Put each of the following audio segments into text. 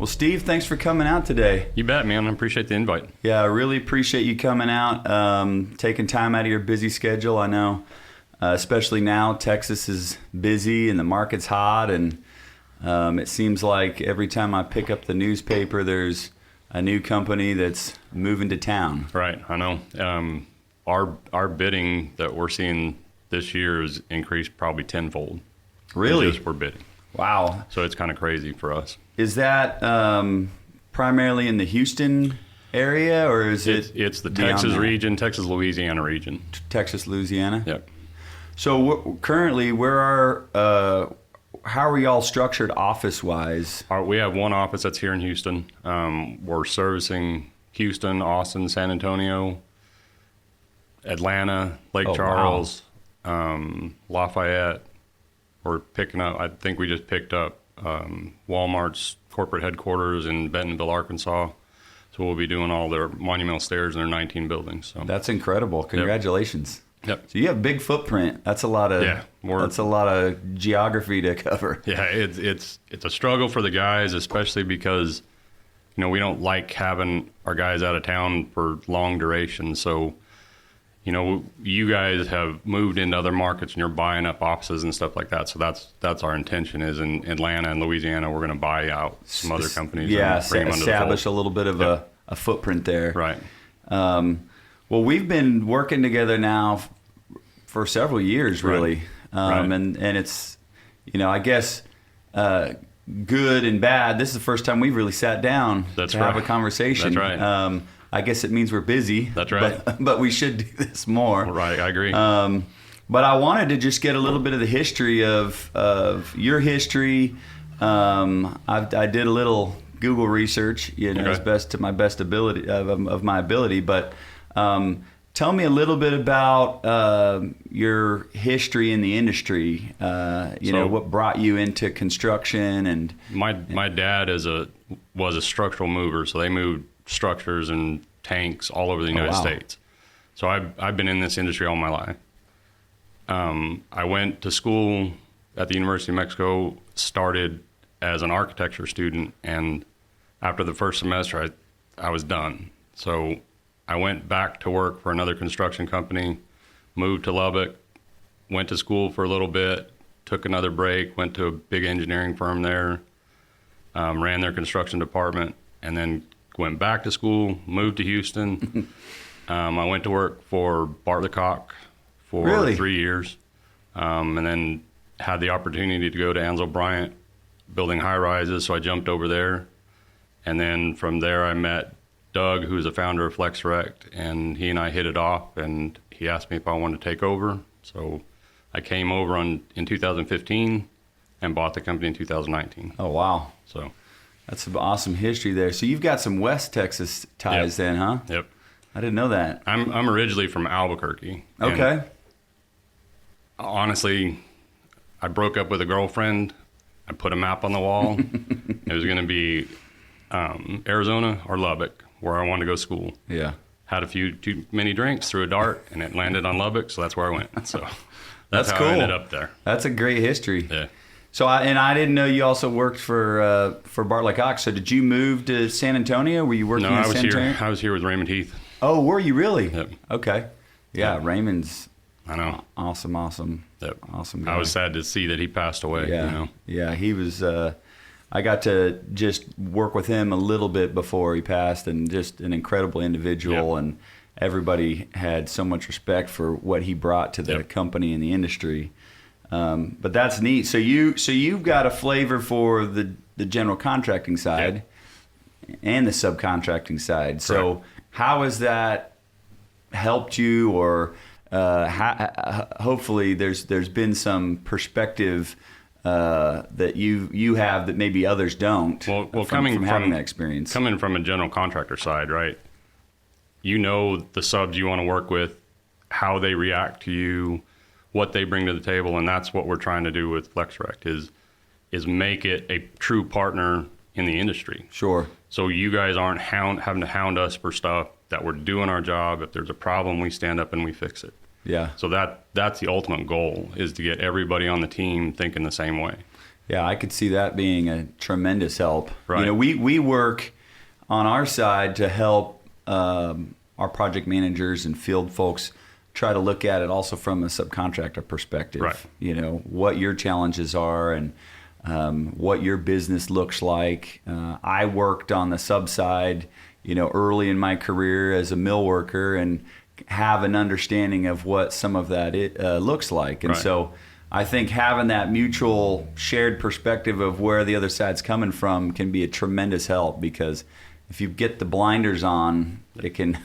Well, Steve, thanks for coming out today. You bet, man. I appreciate the invite. Yeah, I really appreciate you coming out, taking time out of your busy schedule. I know, especially now, Texas is busy and the market's hot, and it seems like every time I pick up the newspaper, there's a new company that's moving to town. Right, I know. Our bidding that we're seeing this year has increased probably tenfold. Really? Just we're bidding. Wow. So it's kind of crazy for us. Is that primarily in the Houston area, or is It's the Texas region, Texas, Louisiana region. Texas, Louisiana? Yep. So currently, how are y'all structured office-wise? We have one office that's here in Houston. We're servicing Houston, Austin, San Antonio, Atlanta, Lake Charles, Lafayette. We're picking up, I think we just picked up Walmart's corporate headquarters in Bentonville, Arkansas. So we'll be doing all their monumental stairs in their 19 buildings. So that's incredible. Congratulations. Yep. So you have a big footprint. That's a lot of that's a lot of geography to cover. Yeah, it's a struggle for the guys, especially because we don't like having our guys out of town for long duration. So you guys have moved into other markets and you're buying up offices and stuff like that. So that's our intention is in Atlanta and Louisiana, we're going to buy out some other companies. Yeah, and bring them under establish the a little bit of a footprint there. Right. Well, we've been working together now for several years, really. Right. And it's, I guess, good and bad. This is the first time we've really sat down to have a conversation. That's right. I guess it means we're busy. That's right. But we should do this more. Right, I agree. But I wanted to just get a little bit of the history of your history. I did a little Google research, as best to my best ability of my ability. But tell me a little bit about your history in the industry. What brought you into construction and my dad was a structural mover, so they moved structures and tanks all over the United States. So I've been in this industry all my life. I went to school at the University of Mexico, started as an architecture student, and after the first semester, I was done. So I went back to work for another construction company, moved to Lubbock, went to school for a little bit, took another break, went to a big engineering firm there, ran their construction department, and then went back to school, moved to Houston. I went to work for Bartlett-Cock for 3 years, and then had the opportunity to go to Ansel Bryant building high-rises, so I jumped over there. And then from there I met Doug, who's the founder of Flex Erect, and he and I hit it off, and he asked me if I wanted to take over. So I came over in 2015 and bought the company in 2019. Oh, wow. So that's some awesome history there. So you've got some West Texas ties then, huh? Yep. I didn't know that. I'm originally from Albuquerque. Okay. Honestly, I broke up with a girlfriend. I put a map on the wall. It was going to be Arizona or Lubbock, where I wanted to go to school. Yeah. Had a few too many drinks, threw a dart, and it landed on Lubbock, so that's where I went. So that's how cool. I ended up there. That's a great history. Yeah. So I didn't know you also worked for Bartlett-Cock. So did you move to San Antonio? Were you working in San Antonio? I was here with Raymond Heath. Oh, were you really? Yep. Okay. Yeah, Raymond's I know. Awesome. Yep. Awesome guy. I was sad to see that he passed away. Yeah. Yeah, he was I got to just work with him a little bit before he passed, and just an incredible individual. Yep. And everybody had so much respect for what he brought to the company and the industry. But that's neat. So you've got a flavor for the general contracting side and the subcontracting side. So how has that helped you, or hopefully there's been some perspective that you have that maybe others don't. Well, from having that experience, coming from a general contractor side, right? The subs you want to work with, how they react to you, what they bring to the table, and that's what we're trying to do with Flex Erect is make it a true partner in the industry. Sure. So you guys aren't having to hound us for stuff, that we're doing our job. If there's a problem, we stand up and we fix it. Yeah. So that's the ultimate goal, is to get everybody on the team thinking the same way. Yeah, I could see that being a tremendous help. Right. You know, we work on our side to help our project managers and field folks try to look at it also from a subcontractor perspective. Right. You know, what your challenges are and what your business looks like. I worked on the sub side, you know, early in my career as a mill worker and have an understanding of what some of that looks like. And right. so I think having that mutual shared perspective of where the other side's coming from can be a tremendous help, because if you get the blinders on, it can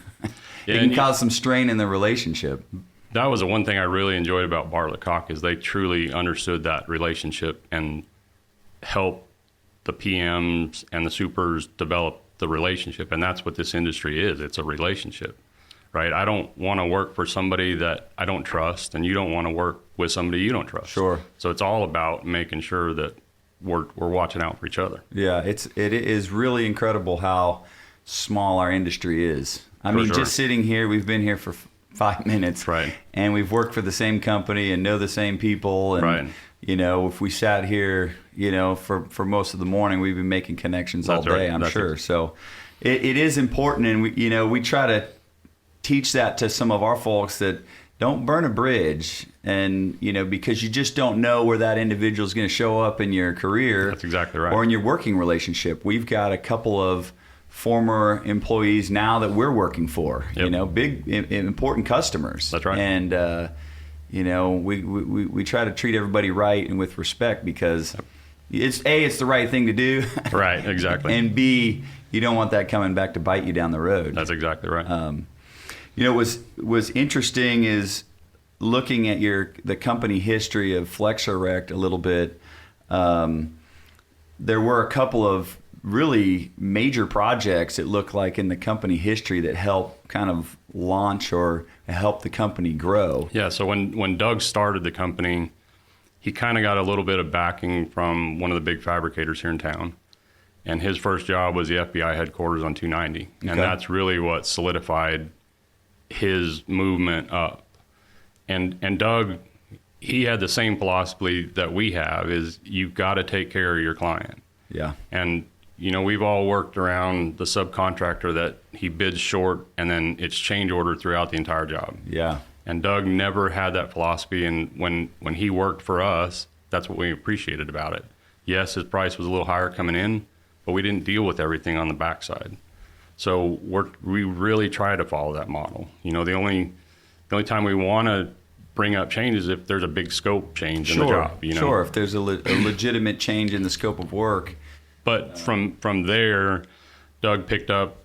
cause some strain in the relationship. That was the one thing I really enjoyed about Bartlett Cock is they truly understood that relationship and help the PMs and the supers develop the relationship. And that's what this industry is. It's a relationship, right? I don't want to work for somebody that I don't trust, and you don't want to work with somebody you don't trust. Sure. So it's all about making sure that we're watching out for each other. Yeah, it is really incredible how small our industry is. I mean, just sitting here, we've been here for 5 minutes, right? And we've worked for the same company and know the same people, and right. You know, if we sat here, you know, for most of the morning, we've been making connections all day. Right. I'm sure. So it is important, and we try to teach that to some of our folks that don't burn a bridge, and because you just don't know where that individual is going to show up in your career. That's exactly right. Or in your working relationship. We've got a couple of former employees now that we're working for. Yep. Big important customers. That's right. And we try to treat everybody right and with respect, because it's the right thing to do. Right, exactly. And B, you don't want that coming back to bite you down the road. That's exactly right. Was interesting is looking at the company history of Flex Erect a little bit. There were a couple of really major projects, it looked like, in the company history that helped kind of launch or help the company grow. Yeah, so when Doug started the company, he kind of got a little bit of backing from one of the big fabricators here in town. And his first job was the FBI headquarters on 290. Okay. And that's really what solidified his movement up. And Doug, he had the same philosophy that we have, is you've got to take care of your client. Yeah. And we've all worked around the subcontractor that he bids short and then it's change order throughout the entire job. Yeah. And Doug never had that philosophy, and when he worked for us, that's what we appreciated about it. Yes, his price was a little higher coming in, but we didn't deal with everything on the backside. So we really try to follow that model. The only time we want to bring up change is if there's a big scope change in the job. Sure, if there's a legitimate change in the scope of work. But from there, Doug picked up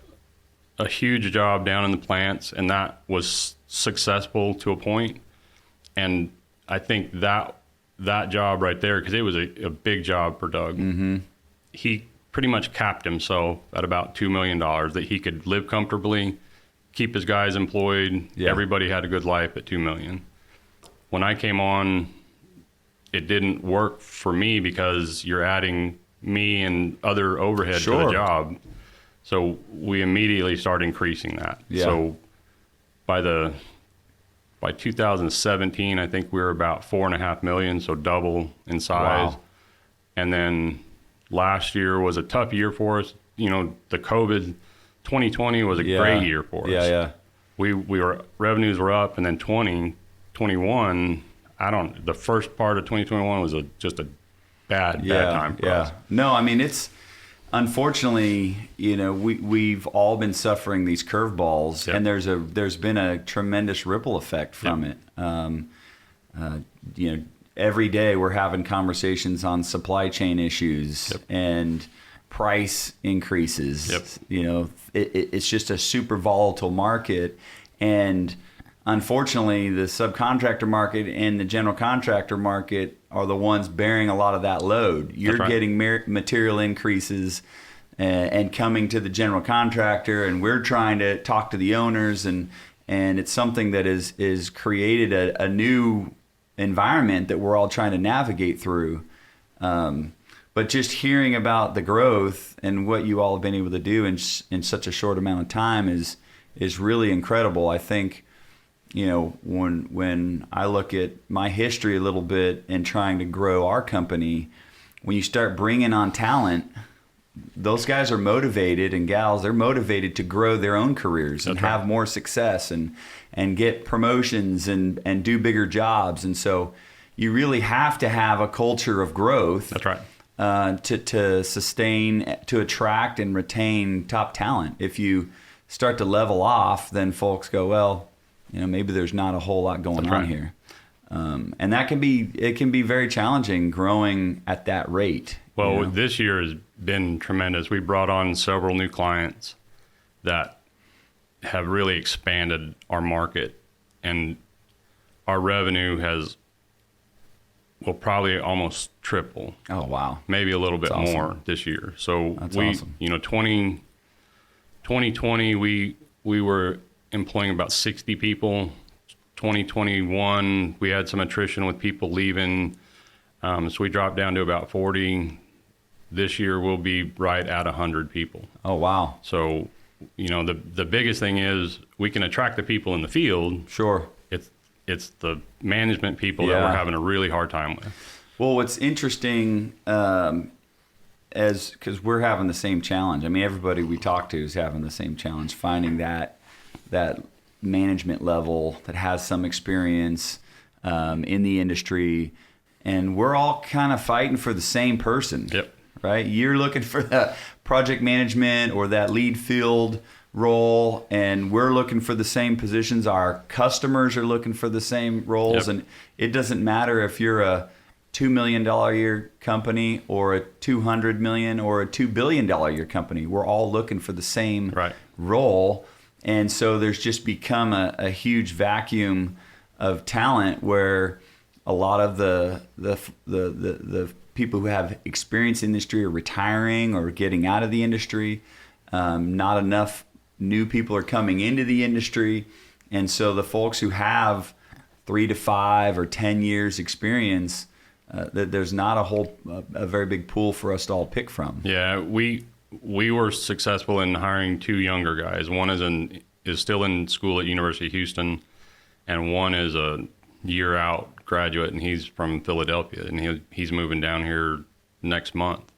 a huge job down in the plants, and that was successful to a point. And I think that job right there, because it was a big job for Doug, mm-hmm. he pretty much capped himself at about $2 million, that he could live comfortably, keep his guys employed. Yeah. Everybody had a good life at $2 million. When I came on, it didn't work for me because you're adding me and other overhead to the job. So we immediately started increasing that. Yeah. So by 2017, I think we were about $4.5 million, so double in size. Wow. And then last year was a tough year for us. The COVID 2020 was a great year for us. Yeah. Revenues were up, and then 2021, the first part of 2021 was just a bad time for us. No, I mean, it's unfortunately, we've all been suffering these curveballs, yep. and there's been a tremendous ripple effect from yep. it. Every day we're having conversations on supply chain issues yep. and price increases. Yep. It's just a super volatile market, and unfortunately, the subcontractor market and the general contractor market are the ones bearing a lot of that load. You're right. getting material increases and coming to the general contractor, and we're trying to talk to the owners, and it's something that is created a new environment that we're all trying to navigate through. But just hearing about the growth and what you all have been able to do in such a short amount of time is really incredible. I think, when I look at my history a little bit and trying to grow our company, when you start bringing on talent, those guys are motivated, and gals, they're motivated to grow their own careers and have more success and get promotions and do bigger jobs. And so you really have to have a culture of growth. That's right. To sustain, to attract and retain top talent. If you start to level off, then folks go, well, maybe there's not a whole lot going on here. And it can be very challenging growing at that rate. Well, this year has been tremendous. We brought on several new clients that have really expanded our market, and our revenue will probably almost triple. Oh, wow. Maybe a little bit more this year. So that's awesome. 2020, we were employing about 60 people. 2021, we had some attrition with people leaving. So we dropped down to about 40. This year we'll be right at 100 people. Oh, wow. So, the biggest thing is we can attract the people in the field. Sure. It's the management people that we're having a really hard time with. Well, what's interesting, because we're having the same challenge. I mean, everybody we talk to is having the same challenge, finding that management level that has some experience in the industry, and we're all kind of fighting for the same person. Yep. Right? You're looking for that project management or that lead field role, and we're looking for the same positions. Our customers are looking for the same roles. Yep. And it doesn't matter if you're a $2 million a year company or a $200 million or a $2 billion a year company. We're all looking for the same role. And so there's just become a huge vacuum of talent where a lot of the people who have experience in the industry are retiring or getting out of the industry. Not enough new people are coming into the industry. And so the folks who have 3 to 5 or 10 years experience, there's not a very big pool for us to all pick from. Yeah, we were successful in hiring 2 younger guys. One is still in school at University of Houston, and one is a year out graduate, and he's from Philadelphia, and he's moving down here next month.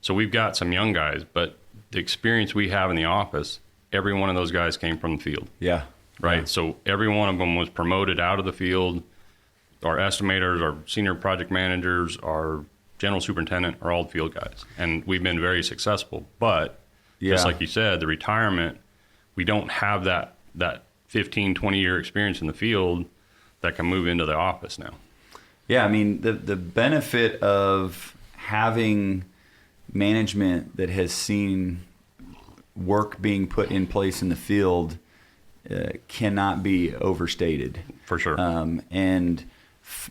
So we've got some young guys, but the experience we have in the office, every one of those guys came from the field. Yeah. Right. Yeah. So every one of them was promoted out of the field. Our estimators, our senior project managers, our general superintendent are all field guys. And we've been very successful. But just like you said, the retirement, we don't have that 15, 20-year experience in the field that can move into the office now. Yeah, I mean, the benefit of having management that has seen work being put in place in the field cannot be overstated. For sure.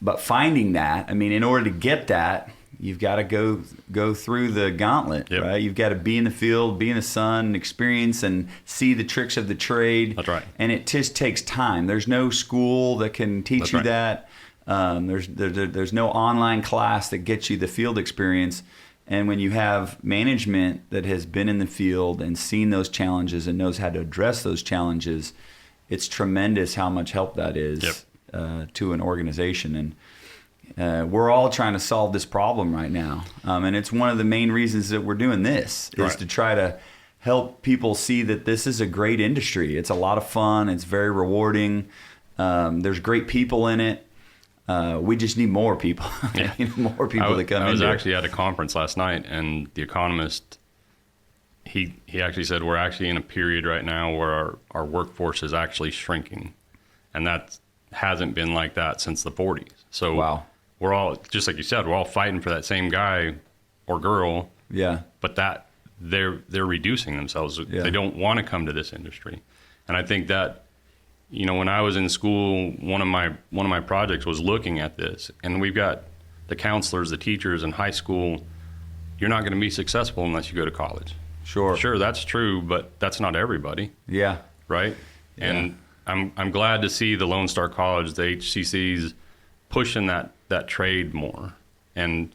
But finding that, I mean, in order to get that, you've got to go through the gauntlet, right? You've got to be in the field, be in the sun, experience and see the tricks of the trade. That's right. And it just takes time. There's no school that can teach you that. There's no online class that gets you the field experience. And when you have management that has been in the field and seen those challenges and knows how to address those challenges, it's tremendous how much help that is to an organization. And we're all trying to solve this problem right now. And it's one of the main reasons that we're doing this is to try to help people see that this is a great industry. It's a lot of fun. It's very rewarding. There's great people in it. We just need more people. More people to come in. I was actually at a conference last night, and the economist, he actually said we're actually in a period right now where our workforce is actually shrinking. And that hasn't been like that since the 40s. So we're all, just like you said, we're all fighting for that same guy or girl. Yeah. But that they're reducing themselves. Yeah. They don't want to come to this industry. And I think that, when I was in school, one of my projects was looking at this. And we've got the counselors, the teachers in high school. You're not going to be successful unless you go to college. Sure, that's true, but that's not everybody. Yeah. Right? Yeah. And I'm glad to see the Lone Star College, the HCCs, pushing that trade more. And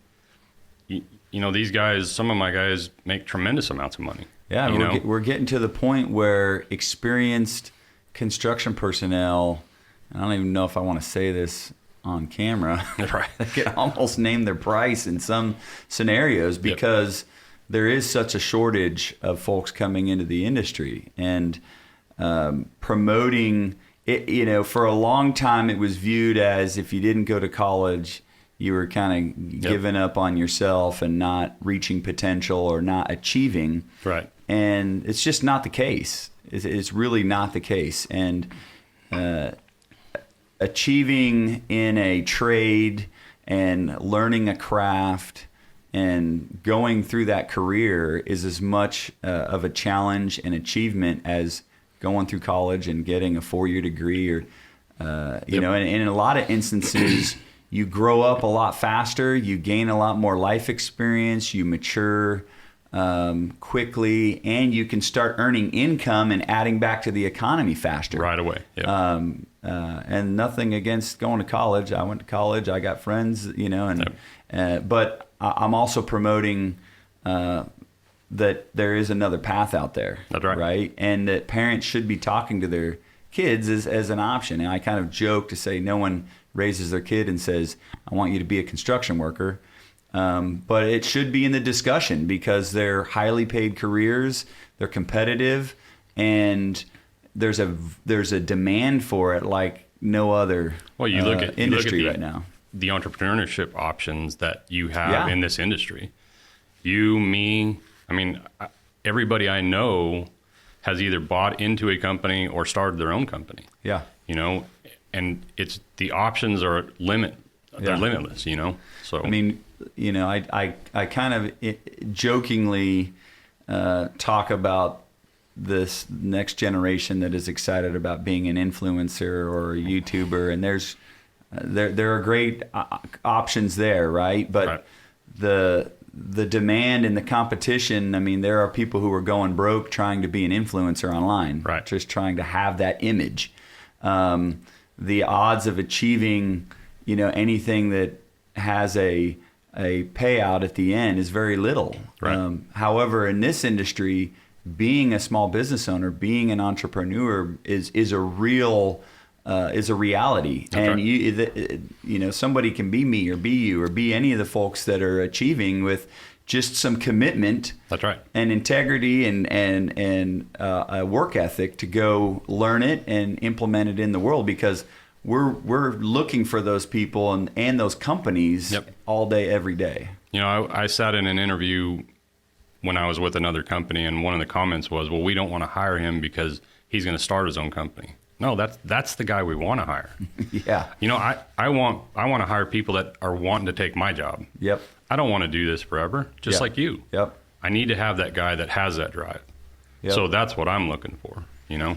these guys, some of my guys make tremendous amounts of money. Yeah, we're getting to the point where experienced construction personnel, I don't even know if I want to say this on camera. Right. They can almost name their price in some scenarios because there is such a shortage of folks coming into the industry, and promoting it. You know, for a long time it was viewed as if you didn't go to college, you were kind of giving up on yourself and not reaching potential or not achieving. Right. And it's just not the case. It's really not the case. And achieving in a trade and learning a craft and going through that career is as much of a challenge and achievement as going through college and getting a 4-year degree, or you know, and in a lot of instances you grow up a lot faster, you gain a lot more life experience, you mature quickly, and you can start earning income and adding back to the economy faster. Right away. Yep. And nothing against going to college. I went to college. I got friends, you know, and but I'm also promoting that there is another path out there. That's right. Right, and that parents should be talking to their kids as an option. And I kind of joke to say no one raises their kid and says, "I want you to be a construction worker." But it should be in the discussion because they're highly paid careers, they're competitive, and there's a demand for it like no other you look at industry right now. The entrepreneurship options that you have in this industry. You, me, I mean, everybody I know has either bought into a company or started their own company. Yeah. You know, and it's the options are they're limitless, you know. So I mean, you know, I kind of jokingly talk about this next generation that is excited about being an influencer or a YouTuber, and there are great options there, right? But the demand and the competition, I mean, there are people who are going broke trying to be an influencer online, right? Just trying to have that image. The odds of achieving, you know, anything that has a payout at the end is very little. Right. However, in this industry, being a small business owner, being an entrepreneur is a real is a reality. That's and right. You know, somebody can be me or be you or be any of the folks that are achieving with just some commitment. That's right. And integrity and a work ethic to go learn it and implement it in the world, because we're looking for those people and those companies all day, every day. You know, I sat in an interview when I was with another company, and one of the comments was, well, we don't want to hire him because he's going to start his own company. No, that's the guy we want to hire. Yeah. You know, I want to hire people that are wanting to take my job. Yep. I don't want to do this forever, just like you. Yep. I need to have that guy that has that drive. Yep. So that's what I'm looking for, you know.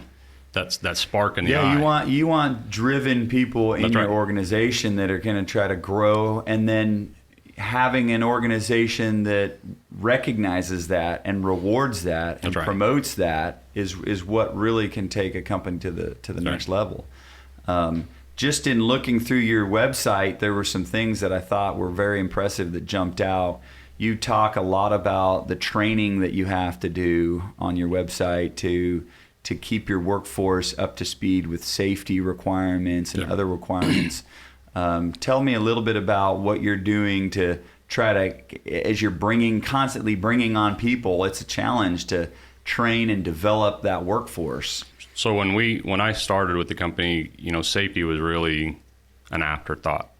That's that spark in the eye. Yeah, you want driven people in your organization that are going to try to grow, and then having an organization that recognizes that and rewards that and promotes that is what really can take a company to the next level. Just in looking through your website, there were some things that I thought were very impressive that jumped out. You talk a lot about the training that you have to do on your website to keep your workforce up to speed with safety requirements and other requirements. Tell me a little bit about what you're doing to try to, as you're constantly bringing on people, it's a challenge to train and develop that workforce. So when I started with the company, you know, safety was really an afterthought.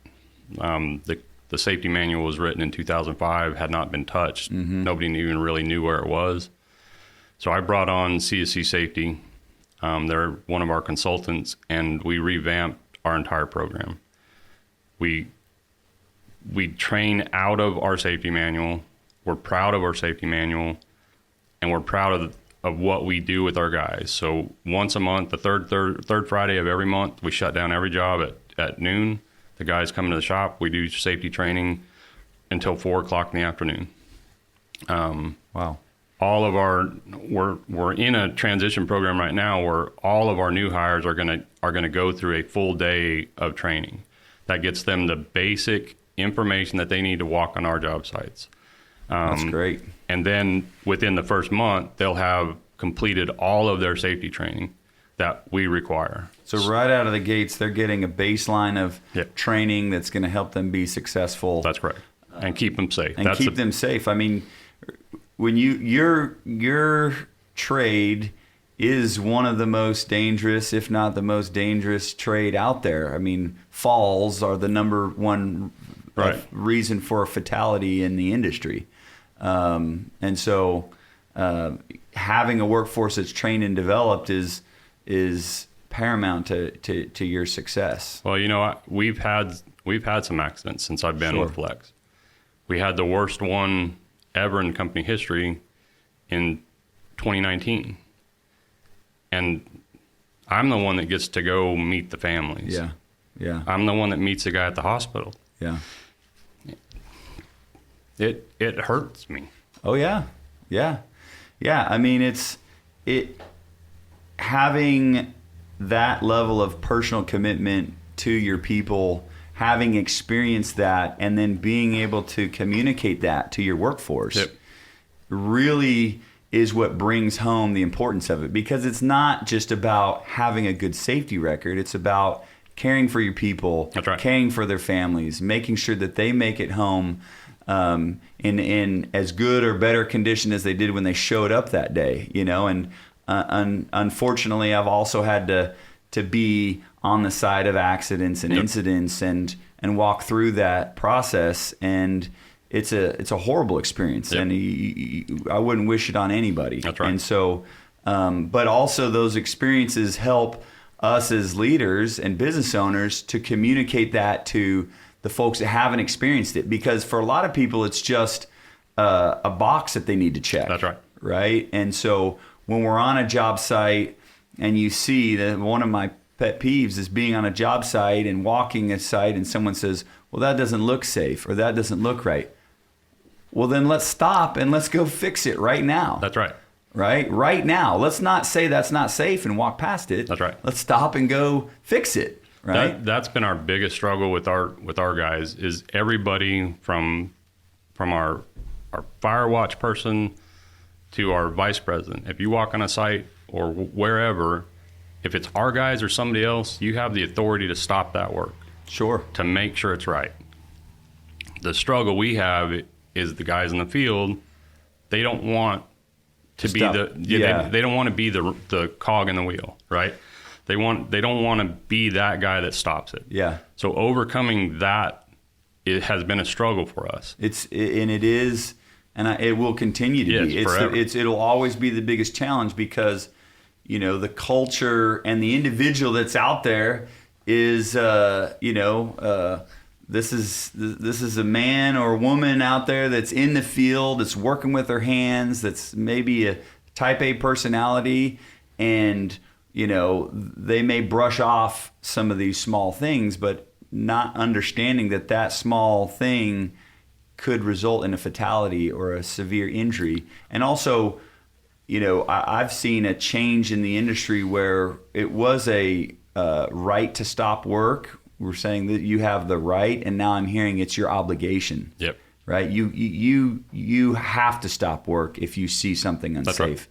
The safety manual was written in 2005, had not been touched. Mm-hmm. Nobody even really knew where it was. So I brought on CSC Safety. They're one of our consultants, and we revamped our entire program. We train out of our safety manual. We're proud of our safety manual, and we're proud of what we do with our guys. So once a month, the third Friday of every month, we shut down every job at noon. The guys come into the shop. We do safety training until 4 o'clock in the afternoon. Wow. All of we're in a transition program right now where all of our new hires are gonna go through a full day of training. That gets them the basic information that they need to walk on our job sites. That's great. And then within the first month, they'll have completed all of their safety training. that we require. So right out of the gates, they're getting a baseline of Yep. training that's going to help them be successful. That's correct. And keep them safe. And keep them safe. I mean, when your trade is one of the most dangerous, if not the most dangerous trade out there. I mean, falls are the number one reason for fatality in the industry. And so having a workforce that's trained and developed is paramount to your success. Well, you know, we've had some accidents since I've been with Flex. We had the worst one ever in company history in 2019. And I'm the one that gets to go meet the families. Yeah. Yeah. I'm the one that meets the guy at the hospital. Yeah. It hurts me. Oh yeah. Yeah. Yeah. I mean, it having that level of personal commitment to your people, having experienced that, and then being able to communicate that to your workforce really is what brings home the importance of it, because it's not just about having a good safety record. It's about caring for your people, caring for their families, making sure that they make it home in as good or better condition as they did when they showed up that day, you know. And unfortunately, I've also had to be on the side of accidents and incidents and walk through that process, and it's a horrible experience, and I wouldn't wish it on anybody. That's right. And so, but also those experiences help us as leaders and business owners to communicate that to the folks that haven't experienced it, because for a lot of people, it's just a box that they need to check. That's right. Right. And so when we're on a job site and you see that, one of my pet peeves is being on a job site and walking a site and someone says, well, that doesn't look safe, or that doesn't look right. Well, then let's stop and let's go fix it right now. That's right. Right now. Let's not say that's not safe and walk past it. That's right. Let's stop and go fix it. Right. That's been our biggest struggle with our guys, is everybody from our fire watch person to our vice president. If you walk on a site or wherever, if it's our guys or somebody else, you have the authority to stop that work. Sure. To make sure it's right. The struggle we have is the guys in the field. They don't want to be they don't want to be the cog in the wheel, right? They don't want to be that guy that stops it. Yeah. So overcoming that, it has been a struggle for us. It will continue to be. It'll always be the biggest challenge, because you know, the culture and the individual that's out there is this is a man or woman out there that's in the field, that's working with their hands, that's maybe a type A personality, and you know, they may brush off some of these small things, but not understanding that small thing could result in a fatality or a severe injury. And also, you know, I've seen a change in the industry where it was a right to stop work. We're saying that you have the right, and now I'm hearing it's your obligation. Yep. Right. You have to stop work if you see something unsafe. That's right.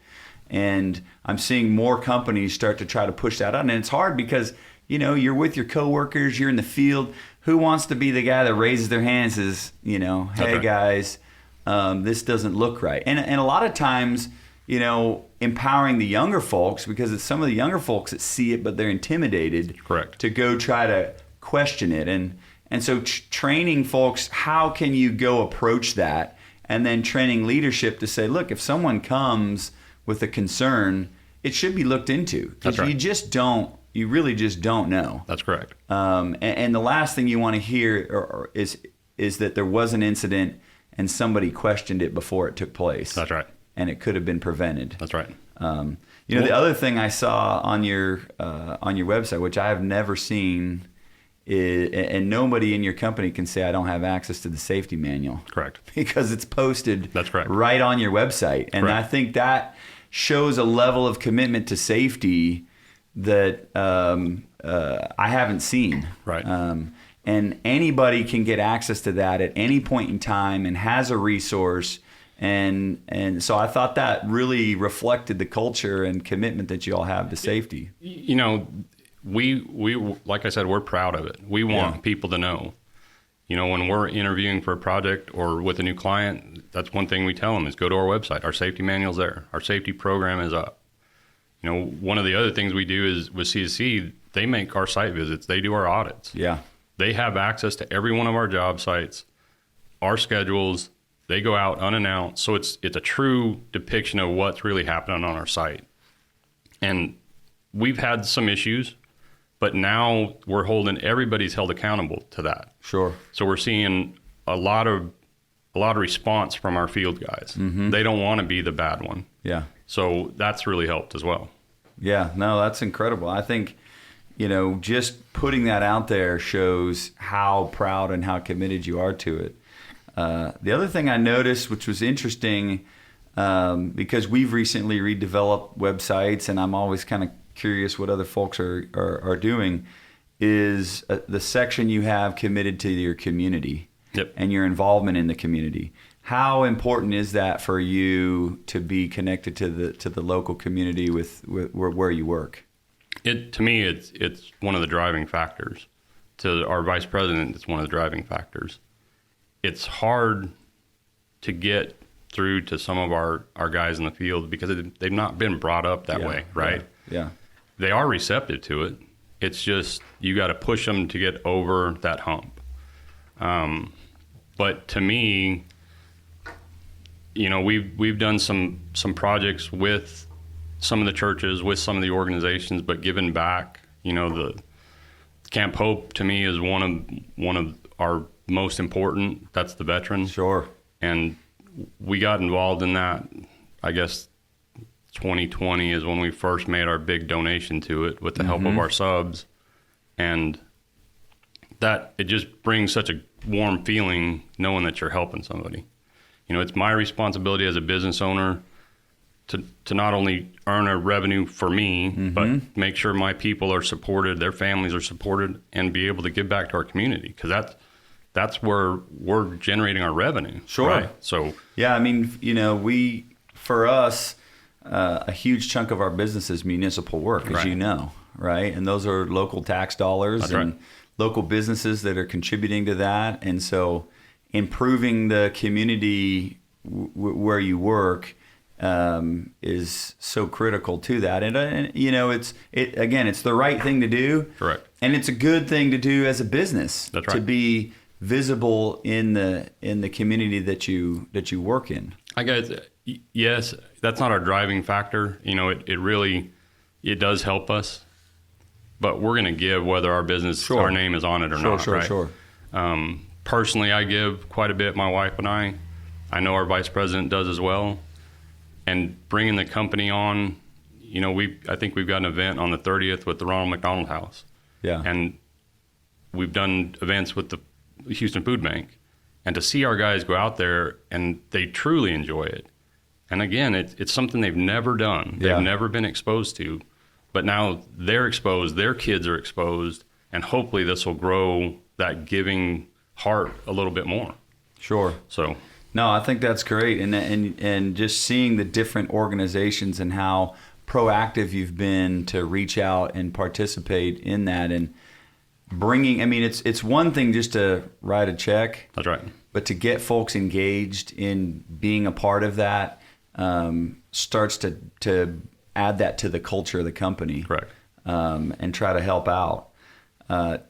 And I'm seeing more companies start to try to push that on, and it's hard because, you know, you're with your coworkers, you're in the field. Who wants to be the guy that raises their hand and says, you know, hey guys, this doesn't look right? And a lot of times, you know, empowering the younger folks, because it's some of the younger folks that see it, but they're intimidated. Correct. To go try to question it. And so training folks, how can you go approach that? And then training leadership to say, look, if someone comes with a concern, it should be looked into. Because you really just don't know. That's correct. And the last thing you want to hear is that there was an incident and somebody questioned it before it took place. That's right. And it could have been prevented. That's right. The other thing I saw on your website, which I have never seen, and nobody in your company can say I don't have access to the safety manual. Correct. Because it's posted. That's correct. Right on your website. And correct. I think that shows a level of commitment to safety that I haven't seen. Right. And anybody can get access to that at any point in time and has a resource. And so I thought that really reflected the culture and commitment that you all have to safety. You know, we like I said, we're proud of it. We want people to know. You know, when we're interviewing for a project or with a new client, that's one thing we tell them is go to our website. Our safety manual's there. Our safety program is up. You know, one of the other things we do is with CSC, they make our site visits. They do our audits. Yeah. They have access to every one of our job sites, our schedules. They go out unannounced. So it's a true depiction of what's really happening on our site. And we've had some issues, but now everybody's held accountable to that. Sure. So we're seeing a lot of response from our field guys. Mm-hmm. They don't want to be the bad one. Yeah. So that's really helped as well. Yeah, no, that's incredible. I think, you know, just putting that out there shows how proud and how committed you are to it. The other thing I noticed, which was interesting, because we've recently redeveloped websites, and I'm always kind of curious what other folks are doing, is the section you have committed to your community. Yep. And your involvement in the community. How important is that for you to be connected to the local community with where you work? To me, it's one of the driving factors. To our vice president, it's one of the driving factors. It's hard to get through to some of our guys in the field because they've not been brought up that way, right? Yeah. They are receptive to it. It's just you got to push them to get over that hump. But to me, you know, we've done some projects with some of the churches, with some of the organizations, but giving back. You know, the Camp Hope to me is one of our most important. That's the veterans. Sure. And we got involved in that. I guess 2020 is when we first made our big donation to it with the help of our subs, and that it just brings such a warm feeling knowing that you're helping somebody. You know, it's my responsibility as a business owner to not only earn a revenue for me, but make sure my people are supported, their families are supported, and be able to give back to our community, because that's where we're generating our revenue. Sure. Right? So yeah, I mean, you know, for us, a huge chunk of our business is municipal work, as you know, right? And those are local tax dollars. That's and right. Local businesses that are contributing to that. And so improving the community where you work is so critical to that. And you know, it's the right thing to do. Correct. And it's a good thing to do as a business. That's right. To be visible in the community that you work in. I guess, yes, that's not our driving factor. You know, it really does help us. But we're going to give whether our business, our name is on it or not. Sure. Personally, I give quite a bit, my wife and I. I know our vice president does as well. And bringing the company on, you know, I think we've got an event on the 30th with the Ronald McDonald House. Yeah. And we've done events with the Houston Food Bank. And to see our guys go out there and they truly enjoy it. And again, it's something they've never done. They've never been exposed to. But now they're exposed, their kids are exposed, and hopefully this will grow that giving heart a little bit more. Sure. So, no, I think that's great, and just seeing the different organizations and how proactive you've been to reach out and participate in that, and bringing. I mean, it's one thing just to write a check. That's right. But to get folks engaged in being a part of that starts to add that to the culture of the company. Correct. And try to help out.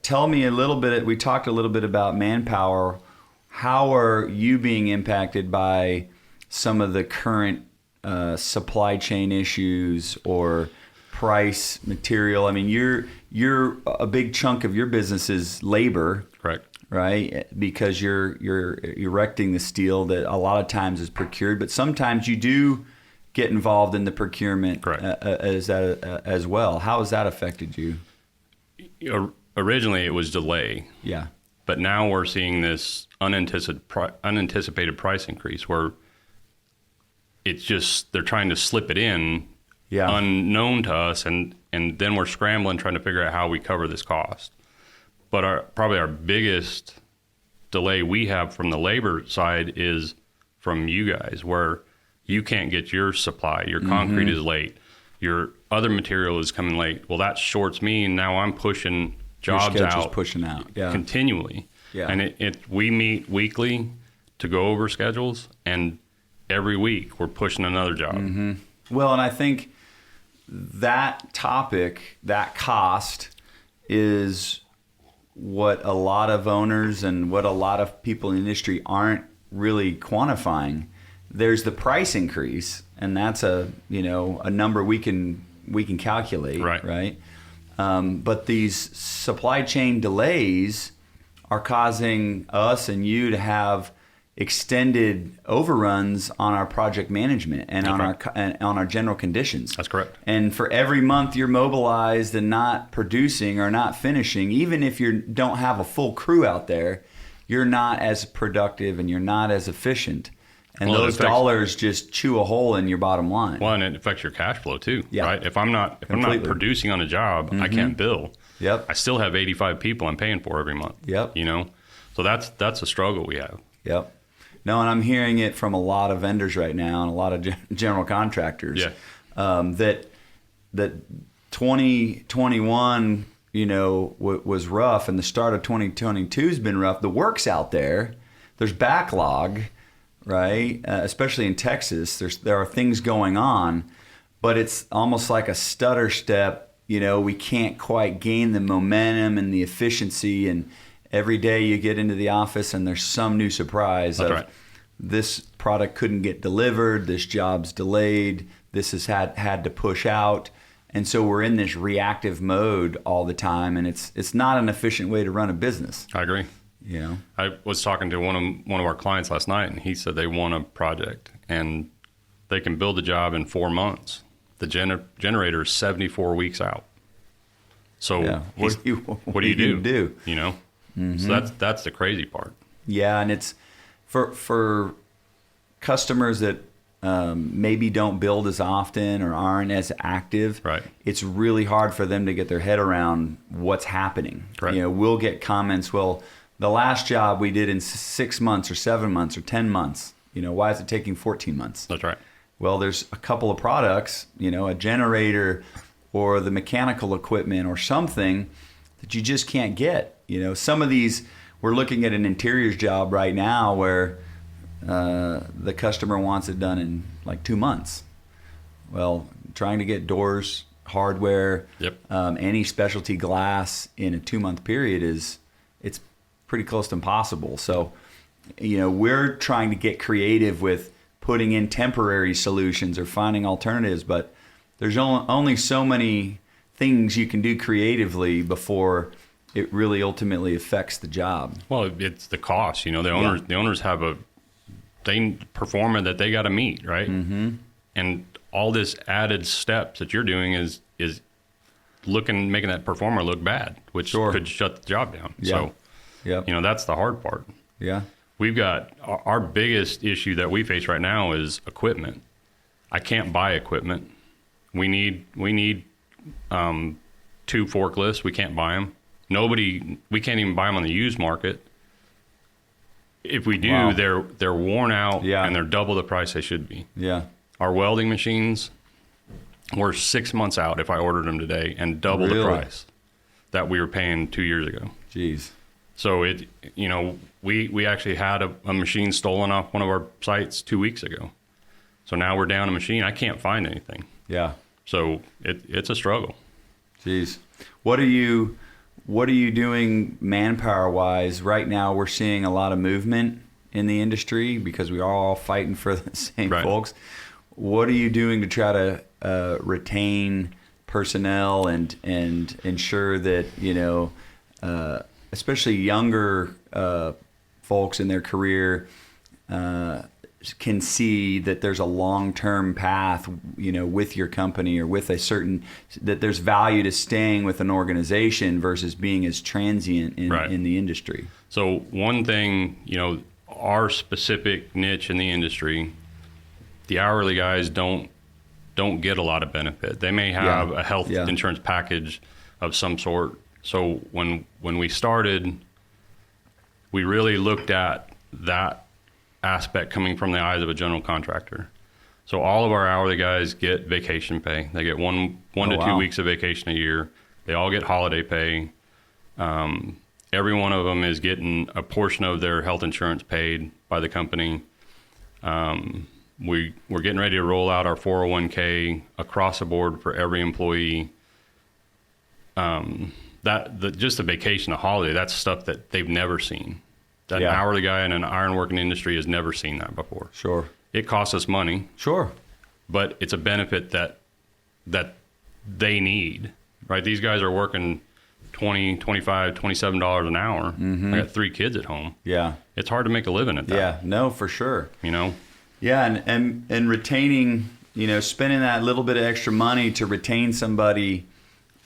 Tell me a little bit, we talked a little bit about manpower. How are you being impacted by some of the current supply chain issues or price, material? I mean, you're a big chunk of your business is labor. Correct. Right? Because you're erecting the steel that a lot of times is procured, but sometimes you do get involved in the procurement as well. How has that affected you? Originally, it was delay. Yeah. But now we're seeing this unanticipated price increase where it's just they're trying to slip it in unknown to us, and then we're scrambling trying to figure out how we cover this cost. But probably our biggest delay we have from the labor side is from you guys where you can't get your supply, your concrete is late, your other material is coming late. Well, that shorts me, and now I'm pushing jobs out, pushing out continually. Yeah. And we meet weekly to go over schedules, and every week we're pushing another job. Well, and I think that topic, that cost, is what a lot of owners and what a lot of people in the industry aren't really quantifying. There's the price increase, and that's a number we can calculate, right? But these supply chain delays are causing us and you to have extended overruns on our project management and on our general conditions. That's correct. And for every month you're mobilized and not producing or not finishing, even if you don't have a full crew out there, you're not as productive and you're not as efficient. And those dollars just chew a hole in your bottom line. Well, and it affects your cash flow too, right? If I'm not producing on a job, I can't bill. Yep. I still have 85 people I'm paying for every month. Yep. So that's a struggle we have. Yep. No, and I'm hearing it from a lot of vendors right now and a lot of general contractors. Yeah. That 2021, was rough, and the start of 2022 has been rough. The work's out there. There's backlog, right? Especially in Texas, there are things going on, but it's almost like a stutter step. We can't quite gain the momentum and the efficiency, and every day you get into the office and there's some new surprise. That's right. This product couldn't get delivered, this job's delayed, this has had to push out. And so we're in this reactive mode all the time, and it's not an efficient way to run a business. I agree. I was talking to one of our clients last night, and he said they won a project and they can build a job in 4 months. The generator is 74 weeks out. So what do you do? So that's the crazy part. Yeah, and it's for customers that maybe don't build as often or aren't as active. Right. It's really hard for them to get their head around what's happening. Right. We'll get comments, well, the last job we did in 6 months or 7 months or 10 months. Why is it taking 14 months? That's right. Well, there's a couple of products, a generator or the mechanical equipment or something that you just can't get. Some of these, we're looking at an interiors job right now where the customer wants it done in like 2 months. Well, trying to get doors, hardware, any specialty glass in a 2-month period it's pretty close to impossible. So, we're trying to get creative with putting in temporary solutions or finding alternatives, but there's only so many things you can do creatively before it really ultimately affects the job. Well, it's the cost. The owners have a performer that they got to meet, right? And all this added steps that you're doing is making that performer look bad, which could shut the job down. So, that's the hard part. Yeah. We've got our biggest issue that we face right now is equipment. I can't buy equipment. We need 2 forklifts. We can't buy them. We can't even buy them on the used market. If we do, they're worn out and they're double the price they should be. Yeah. Our welding machines were 6 months out if I ordered them today, and double the price that we were paying 2 years ago. Jeez. So we actually had a machine stolen off one of our sites 2 weeks ago. So now we're down a machine. I can't find anything. Yeah. So it's a struggle. Jeez. What are you doing manpower wise? Right now we're seeing a lot of movement in the industry because we are all fighting for the same folks. What are you doing to try to retain personnel and ensure that, especially younger folks in their career can see that there's a long-term path, with your company or with that there's value to staying with an organization versus being as transient in the industry? So one thing, our specific niche in the industry, the hourly guys don't get a lot of benefit. They may have a health insurance package of some sort. So when we started, we really looked at that aspect coming from the eyes of a general contractor. So all of our hourly guys get vacation pay. They get one to 2 weeks of vacation a year. They all get holiday pay. Every one of them is getting a portion of their health insurance paid by the company. We're getting ready to roll out our 401k across the board for every employee. Just the vacation, the holiday, that's stuff that they've never seen. That an hourly guy in an ironworking industry has never seen that before. Sure. It costs us money. Sure. But it's a benefit that they need, right? These guys are working $20, $25, $27 an hour. I got 3 kids at home. Yeah. It's hard to make a living at that. Yeah, no, for sure. You know? Yeah, and retaining, spending that little bit of extra money to retain somebody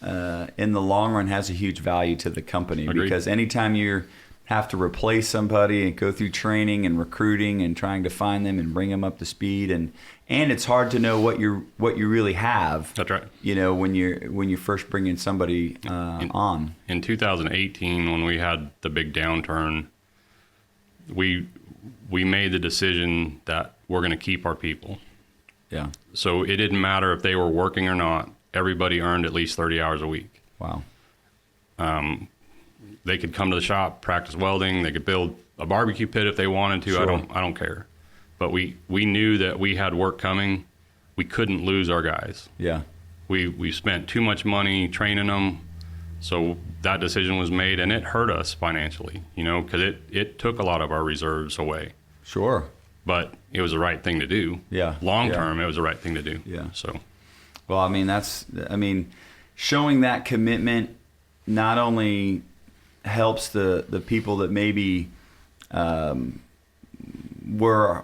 in the long run has a huge value to the company. Agreed. Because anytime you have to replace somebody and go through training and recruiting and trying to find them and bring them up to speed, and it's hard to know what you really have. That's right. When you're first bringing somebody on. In 2018, when we had the big downturn, we made the decision that we're going to keep our people. Yeah. So it didn't matter if they were working or not. Everybody earned at least 30 hours a week. Wow. They could come to the shop, practice welding. They could build a barbecue pit if they wanted to. Sure. I don't care. But we knew that we had work coming. We couldn't lose our guys. Yeah. We spent too much money training them. So that decision was made, and it hurt us financially, because it took a lot of our reserves away. Sure. But it was the right thing to do. Yeah. Long term, it was the right thing to do. Yeah. So. Well, showing that commitment not only helps the people that maybe were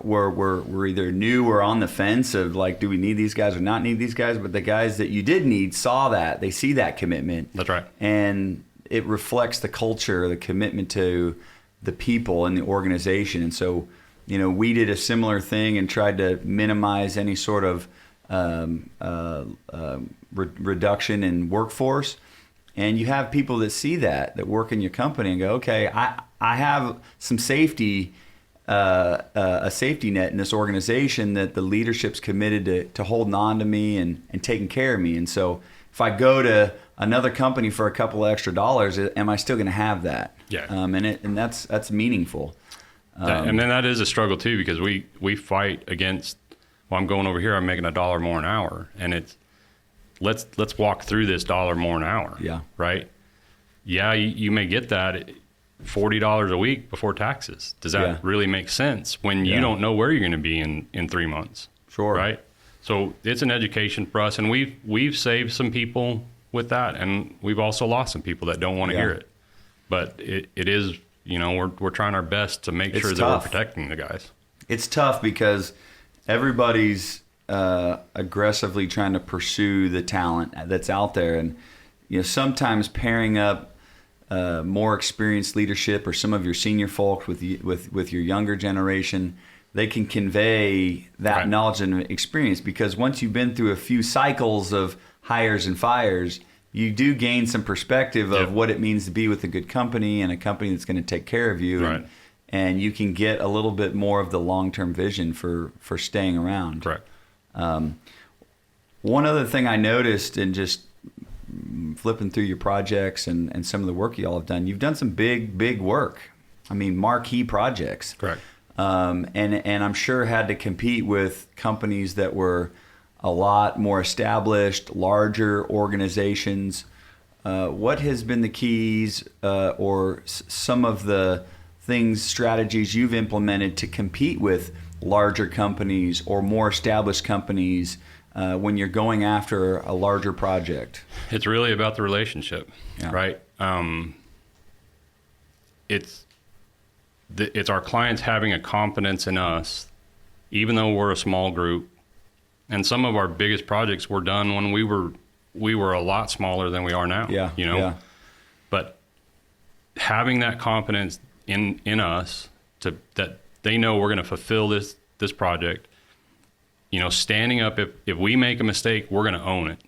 either new or on the fence of like, do we need these guys or not need these guys? But the guys that you did need saw that. They see that commitment. That's right. And it reflects the culture, the commitment to the people and the organization. And so, we did a similar thing and tried to minimize any sort of reduction in workforce. And you have people that see that work in your company and go, okay, I have some safety, a safety net in this organization that the leadership's committed to holding on to me and taking care of me. And so if I go to another company for a couple of extra dollars, am I still going to have that? Yeah. And that's meaningful. And then that is a struggle too, because we fight against, I'm going over here, I'm making $1 more an hour. And it's, let's walk through this $1 more an hour. Yeah. Right. Yeah. You may get that $40 a week before taxes. Does that really make sense when you don't know where you're going to be in 3 months? Sure. Right. So it's an education for us, and we've saved some people with that, and we've also lost some people that don't want to hear it. But it is, we're trying our best to make sure that we're protecting the guys. It's tough because everybody's aggressively trying to pursue the talent that's out there, and sometimes pairing up more experienced leadership or some of your senior folks with your younger generation, they can convey that knowledge and experience, because once you've been through a few cycles of hires and fires, you do gain some perspective of what it means to be with a good company and a company that's going to take care of you. Right. And you can get a little bit more of the long-term vision for staying around. Correct. One other thing I noticed in just flipping through your projects and some of the work y'all have done, you've done some big work. Marquee projects. Correct. And I'm sure had to compete with companies that were a lot more established, larger organizations. What has been the keys or some of the strategies you've implemented to compete with larger companies or more established companies when you're going after a larger project? It's really about the relationship, right? It's our clients having a confidence in us, even though we're a small group. And some of our biggest projects were done when we were a lot smaller than we are now. Yeah. But having that confidence in us that they know we're going to fulfill this project, standing up, if we make a mistake, we're going to own it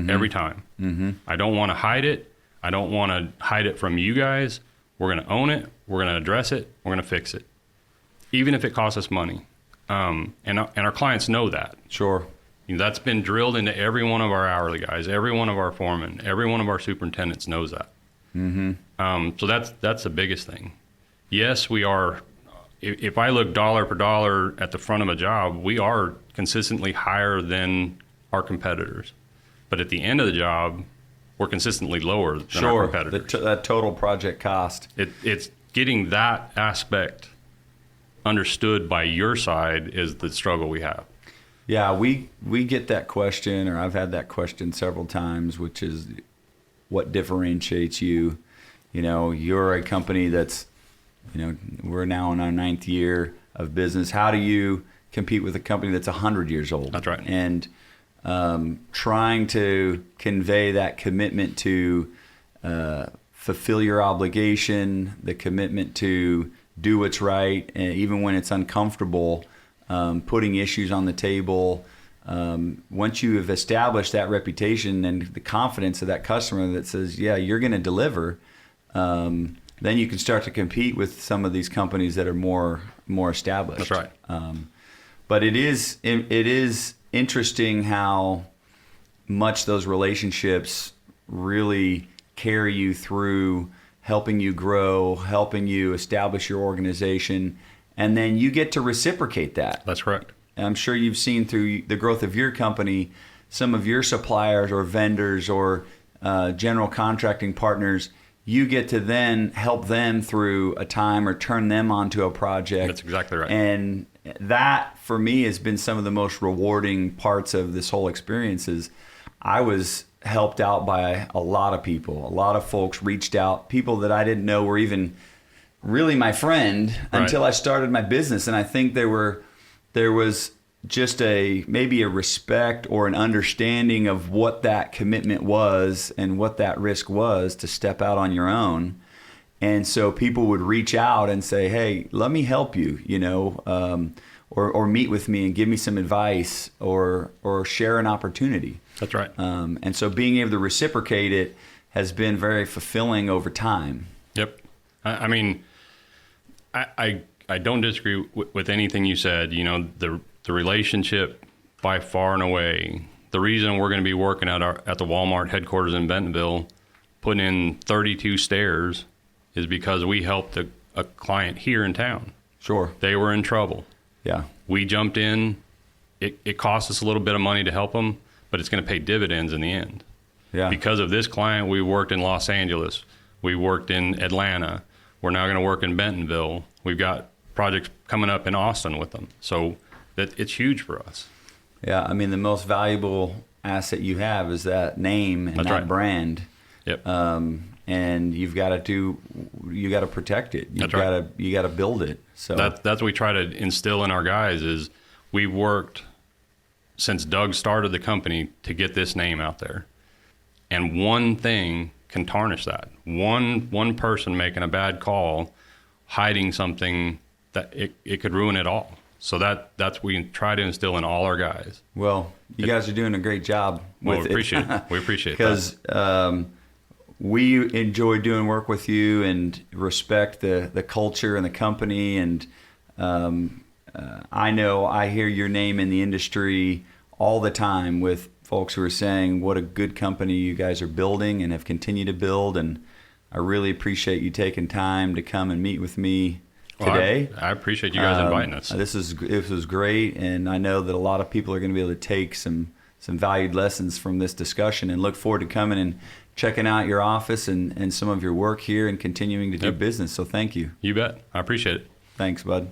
every time. Mm-hmm. I don't want to hide it. I don't want to hide it from you guys. We're going to own it. We're going to address it. We're going to fix it. even if it costs us money. And our clients know that. Sure. That's been drilled into every one of our hourly guys, every one of our foremen, every one of our superintendents knows that. So that's the biggest thing. Yes, we are. If I look dollar per dollar at the front of a job, we are consistently higher than our competitors. But at the end of the job, we're consistently lower than our competitors. That total project cost. It's getting that aspect understood by your side is the struggle we have. Yeah, we get that question, or I've had that question several times, which is what differentiates you. You're a company that's, we're now in our 9th year of business. How do you compete with a company that's 100 years old? That's right. And trying to convey that commitment to fulfill your obligation, the commitment to do what's right, and even when it's uncomfortable, putting issues on the table. Once you have established that reputation and the confidence of that customer that says, yeah, you're going to deliver, then you can start to compete with some of these companies that are more established. That's right. But it is interesting how much those relationships really carry you through, helping you grow, helping you establish your organization, and then you get to reciprocate that. That's correct. And I'm sure you've seen through the growth of your company, some of your suppliers or vendors or general contracting partners, you get to then help them through a time or turn them onto a project. That's exactly right. And that, for me, has been some of the most rewarding parts of this whole experience. Is I was helped out by a lot of people. A lot of folks reached out, people that I didn't know were even really my friend until I started my business. And I think there was just maybe a respect or an understanding of what that commitment was and what that risk was to step out on your own. And so people would reach out and say, hey, let me help you, or meet with me and give me some advice or share an opportunity. That's right. And so being able to reciprocate it has been very fulfilling over time. Yep. I mean, I don't disagree with anything you said. The relationship by far and away, the reason we're going to be working at the Walmart headquarters in Bentonville, putting in 32 stairs, is because we helped a client here in town. Sure. They were in trouble. Yeah. We jumped in. It cost us a little bit of money to help them, but it's going to pay dividends in the end. Yeah. Because of this client, we worked in Los Angeles. We worked in Atlanta. We're now going to work in Bentonville. We've got projects coming up in Austin with them. So it's huge for us. Yeah. I mean, the most valuable asset you have is that name and That's that right. brand. Yep. And you got to protect it. You got to build it. So that's what we try to instill in our guys is we worked since Doug started the company to get this name out there. And one thing can tarnish that. One person making a bad call, hiding something that it could ruin it all. So that's we try to instill in all our guys. Well, you guys are doing a great job with we appreciate it. We appreciate that. Because we enjoy doing work with you and respect the culture and the company. And I know I hear your name in the industry all the time with folks who are saying what a good company you guys are building and have continued to build. And I really appreciate you taking time to come and meet with me today. I appreciate you guys inviting us. This was great, and I know that a lot of people are going to be able to take some valued lessons from this discussion, and look forward to coming and checking out your office and some of your work here and continuing to do business. So thank you. You bet. I appreciate it. Thanks, bud.